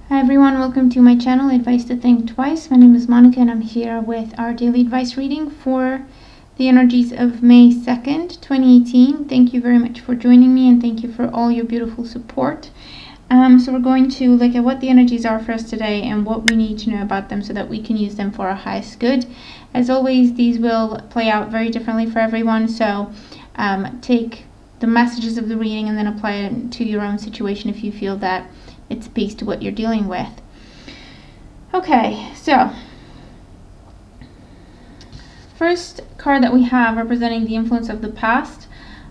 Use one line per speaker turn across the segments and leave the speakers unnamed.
Hi everyone, welcome to my channel, Advice to Think Twice. My name is Monica and I'm here with our daily advice reading for the energies of May 2nd, 2018. Thank you very much for joining me and thank you for all your beautiful support. So we're going to look at what the energies are for us today and what we need to know about them so that we can use them for our highest good. As always, these will play out very differently for everyone, so take the messages of the reading and then apply it to your own situation if you feel that it speaks to what you're dealing with. Okay, so first card that we have representing the influence of the past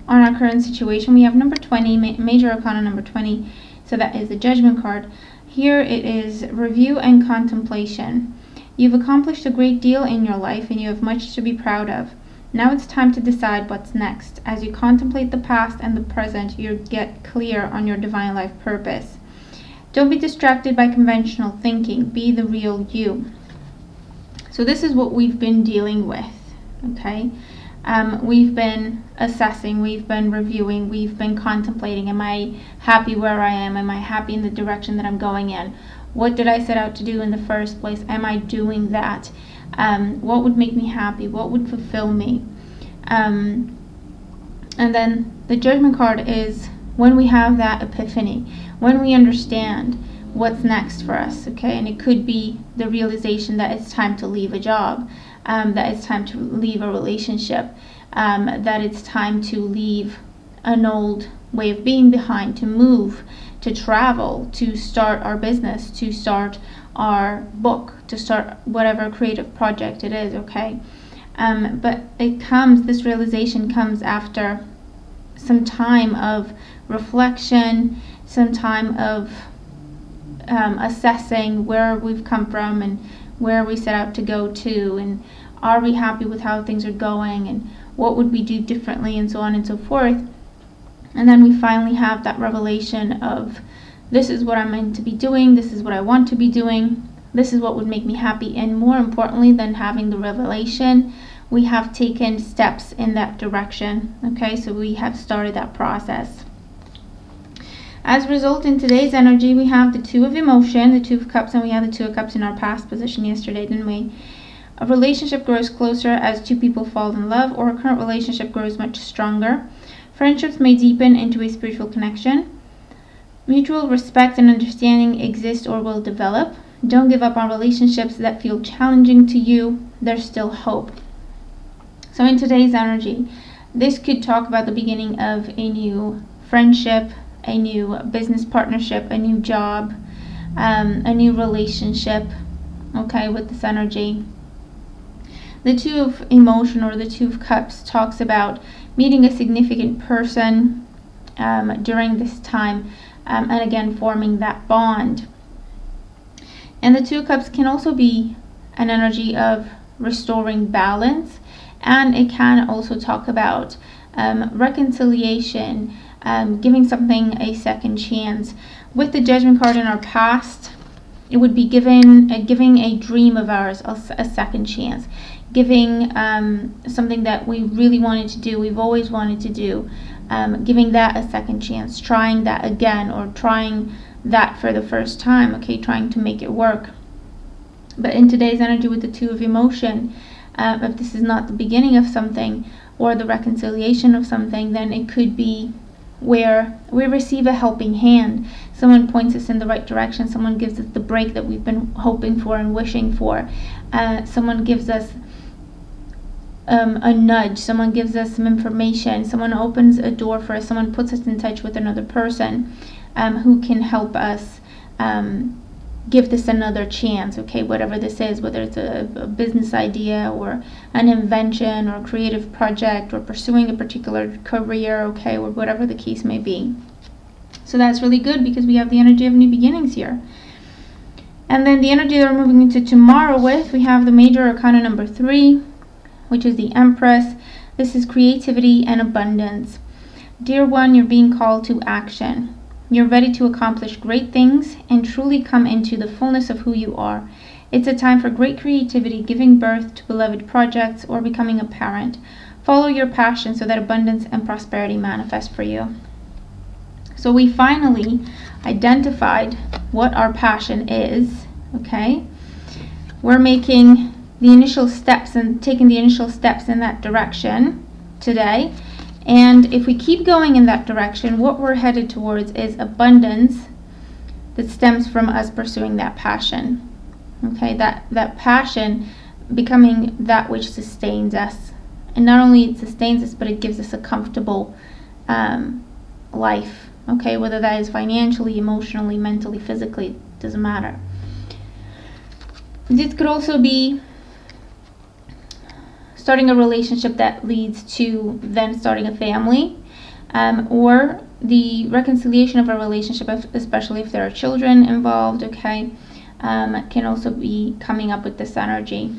on our current situation, we have number 20, Major Arcana number 20, so that is the Judgment card. Here it is review and contemplation. You've accomplished a great deal in your life and you have much to be proud of. Now it's time to decide what's next. As you contemplate the past and the present, you get clear on your divine life purpose. Don't be distracted by conventional thinking. Be the real you. So this is what we've been dealing with, okay? We've been assessing, we've been reviewing, we've been contemplating. Am I happy where I am? Am I happy in the direction that I'm going in? What did I set out to do in the first place? Am I doing that? What would make me happy? What would fulfill me? And then the Judgment card is when we have that epiphany, when we understand what's next for us, okay? And it could be the realization that it's time to leave a job, that it's time to leave a relationship, that it's time to leave an old way of being behind, to move, to travel, to start our business, to start our book, to start whatever creative project it is, okay? But this realization comes after some time of reflection, some time of assessing where we've come from and where we set out to go to, and are we happy with how things are going, and what would we do differently, and so on and so forth. And then we finally have that revelation of, this is what I'm meant to be doing, this is what I want to be doing, this is what would make me happy. And more importantly than having the revelation, we have taken steps in that direction, okay? So we have started that process. As a result, in today's energy, we have the Two of Emotion, the Two of Cups, and we had the Two of Cups in our past position yesterday, didn't we? A relationship grows closer as two people fall in love, or a current relationship grows much stronger. Friendships may deepen into a spiritual connection. Mutual respect and understanding exist or will develop. Don't give up on relationships that feel challenging to you. There's still hope. So in today's energy, this could talk about the beginning of a new friendship, a new business partnership, a new job, a new relationship, okay, with this energy. The Two of Emotion, or the Two of Cups, talks about meeting a significant person during this time, and again forming that bond. And the Two of Cups can also be an energy of restoring balance, and it can also talk about reconciliation, giving something a second chance. With the Judgment card in our past, it would be giving a dream of ours a second chance, giving something that we really wanted to do, we've always wanted to do, giving that a second chance, trying that again, or trying that for the first time, okay, trying to make it work. But in today's energy with the Two of Emotion, if this is not the beginning of something or the reconciliation of something, then it could be where we receive a helping hand. Someone points us in the right direction, someone gives us the break that we've been hoping for and wishing for, someone gives us a nudge, someone gives us some information, someone opens a door for us, someone puts us in touch with another person who can help us give this another chance, okay, whatever this is, whether it's a business idea or an invention or a creative project or pursuing a particular career, okay, or whatever the case may be. So that's really good because we have the energy of new beginnings here. And then the energy that we're moving into tomorrow with, we have the Major Arcana number 3, which is the Empress. This is creativity and abundance. Dear one, you're being called to action. You're ready to accomplish great things and truly come into the fullness of who you are. It's a time for great creativity, giving birth to beloved projects, or becoming a parent. Follow your passion so that abundance and prosperity manifest for you. So we finally identified what our passion is, okay, we're making the initial steps and taking the initial steps in that direction today. And if we keep going in that direction, what we're headed towards is abundance that stems from us pursuing that passion. Okay, that passion becoming that which sustains us. And not only it sustains us, but it gives us a comfortable life. Okay, whether that is financially, emotionally, mentally, physically, it doesn't matter. This could also be starting a relationship that leads to then starting a family, or the reconciliation of a relationship, especially if there are children involved, okay, can also be coming up with this energy.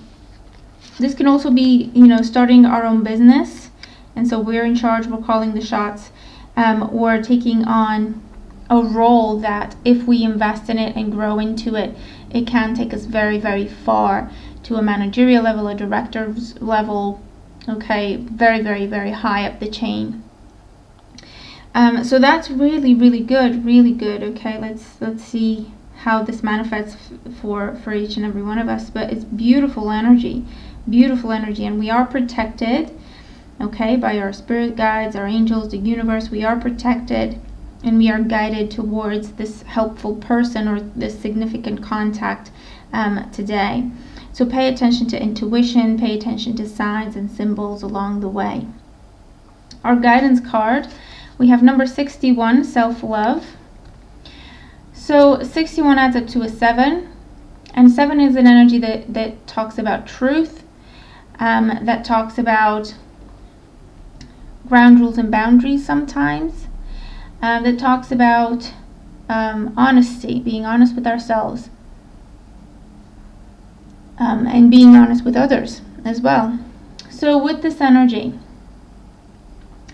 This can also be, starting our own business, and so we're in charge, we're calling the shots, or taking on a role that if we invest in it and grow into it, it can take us very, very far to a managerial level, a director's level, okay, very, very, very high up the chain. So that's really, really good, okay. Let's see how this manifests for each and every one of us. But it's beautiful energy, and we are protected, okay, by our spirit guides, our angels, the universe. We are protected, and we are guided towards this helpful person or this significant contact today. So pay attention to intuition, pay attention to signs and symbols along the way. Our guidance card, we have number 61, self-love. So 61 adds up to a 7, and 7 is an energy that talks about truth, that talks about ground rules and boundaries sometimes, that talks about honesty, being honest with ourselves, and being honest with others as well. So with this energy,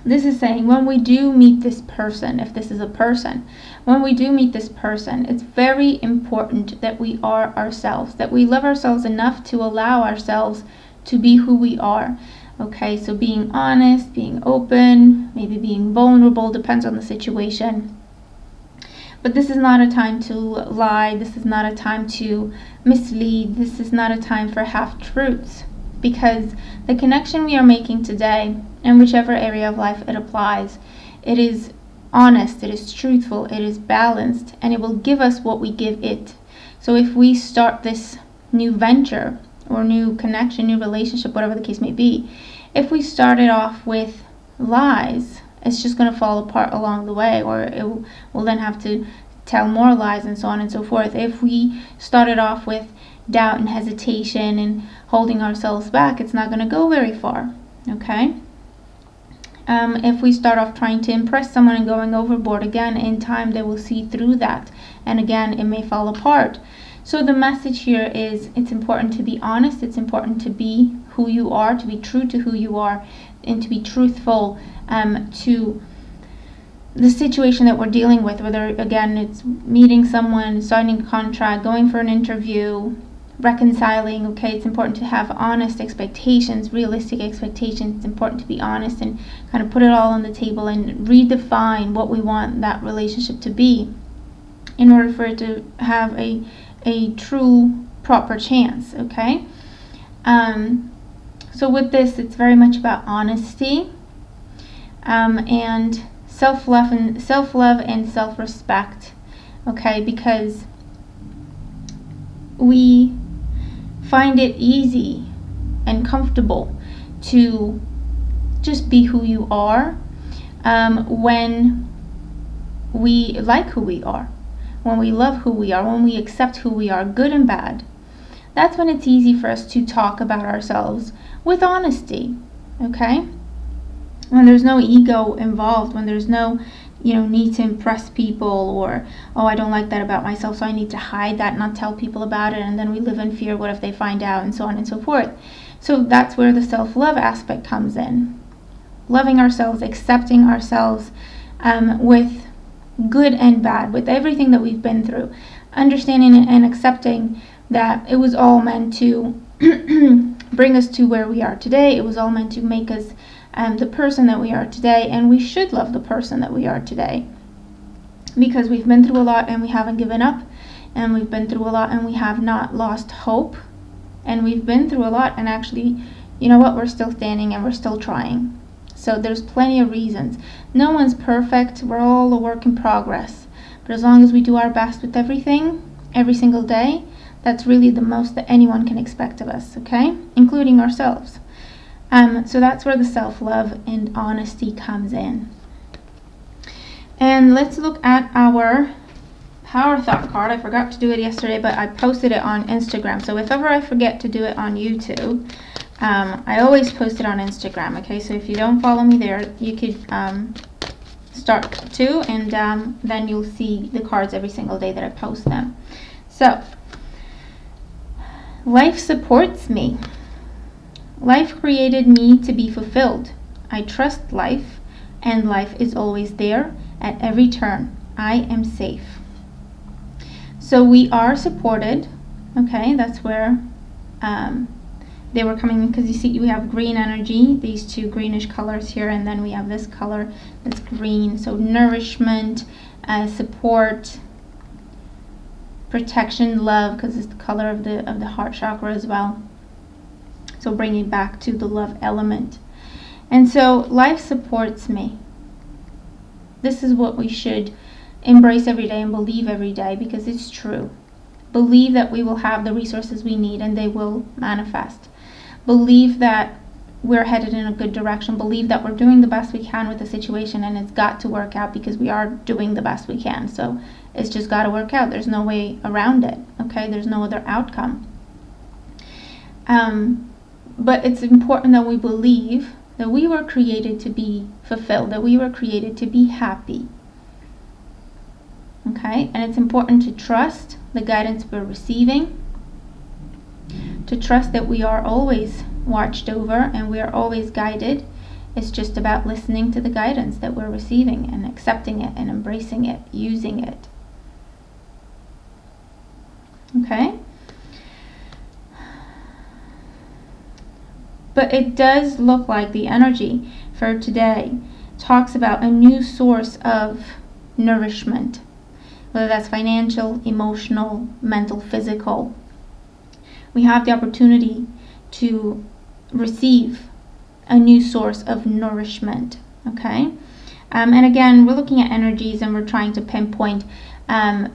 this is saying when we do meet this person, if this is a person, when we do meet this person, it's very important that we are ourselves, that we love ourselves enough to allow ourselves to be who we are. Okay, so being honest, being open, maybe being vulnerable, depends on the situation. But this is not a time to lie. This is not a time to mislead. This is not a time for half-truths, because the connection we are making today, in whichever area of life it applies, it is honest, it is truthful, it is balanced, and it will give us what we give it. So if we start this new venture or new connection, new relationship, whatever the case may be, if we start it off with lies, it's just going to fall apart along the way, or we'll then have to tell more lies and so on and so forth. If we started off with doubt and hesitation and holding ourselves back, it's not going to go very far, okay? If we start off trying to impress someone and going overboard, again, in time they will see through that, and again, it may fall apart. So the message here is it's important to be honest, it's important to be who you are, to be true to who you are, and to be truthful to the situation that we're dealing with, whether, again, it's meeting someone, signing a contract, going for an interview, reconciling, okay? It's important to have honest expectations, realistic expectations. It's important to be honest and kind of put it all on the table and redefine what we want that relationship to be in order for it to have a true, proper chance, okay? So with this, it's very much about honesty, and self-love and self-respect, okay? Because we find it easy and comfortable to just be who you are when we like who we are, when we love who we are, when we accept who we are, good and bad. That's when it's easy for us to talk about ourselves with honesty, okay? When there's no ego involved, when there's no need to impress people, or, oh, I don't like that about myself, so I need to hide that, not tell people about it, and then we live in fear, what if they find out, and so on and so forth. So that's where the self-love aspect comes in. Loving ourselves, accepting ourselves with good and bad, with everything that we've been through. Understanding and accepting that it was all meant to bring us to where we are today. It was all meant to make us the person that we are today, and we should love the person that we are today. because we've been through a lot and we haven't given up, and we've been through a lot and we have not lost hope, and we've been through a lot and actually, you know what, we're still standing and we're still trying. So there's plenty of reasons. No one's perfect. We're all a work in progress. But as long as we do our best with everything, every single day, that's really the most that anyone can expect of us, okay? Including ourselves. So that's where the self-love and honesty comes in. And let's look at our Power Thought card. I forgot to do it yesterday, but I posted it on Instagram. So if ever I forget to do it on YouTube, I always post it on Instagram, okay? So if you don't follow me there, you could start to, and then you'll see the cards every single day that I post them. So, life supports me. Life created me to be fulfilled. I trust life, and life is always there at every turn. I am safe. So we are supported, okay? That's where they were coming, because you see we have green energy, these two greenish colors here, and then we have this color that's green. So nourishment, support, protection, love, because it's the color of the heart chakra as well. So bringing back to the love element. And so life supports me. This is what we should embrace every day and believe every day, because it's true. Believe that we will have the resources we need and they will manifest. Believe that we're headed in a good direction. Believe that we're doing the best we can with the situation, and it's got to work out, because we are doing the best we can. So it's just got to work out. There's no way around it, okay? There's no other outcome. But it's important that we believe that we were created to be fulfilled, that we were created to be happy. Okay? And it's important to trust the guidance we're receiving, to trust that we are always watched over and we are always guided. It's just about listening to the guidance that we're receiving and accepting it and embracing it, using it. Okay? But it does look like the energy for today talks about a new source of nourishment, whether that's financial, emotional, mental, physical. We have the opportunity to receive a new source of nourishment, okay? And again, we're looking at energies and we're trying to pinpoint.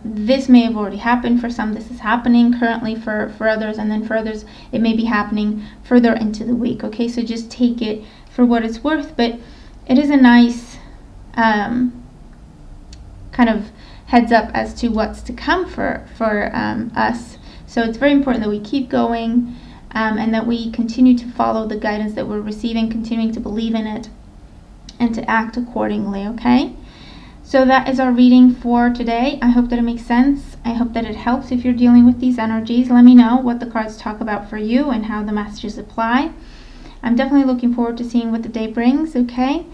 This may have already happened for some. This is happening currently for others, and then for others it may be happening further into the week, okay? So just take it for what it's worth, but it is a nice kind of heads up as to what's to come for us. So it's very important that we keep going, and that we continue to follow the guidance that we're receiving, continuing to believe in it, and to act accordingly, okay? So that is our reading for today. I hope that it makes sense. I hope that it helps if you're dealing with these energies. Let me know what the cards talk about for you and how the messages apply. I'm definitely looking forward to seeing what the day brings, okay?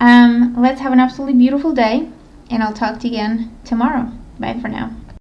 Let's have an absolutely beautiful day, and I'll talk to you again tomorrow. Bye for now.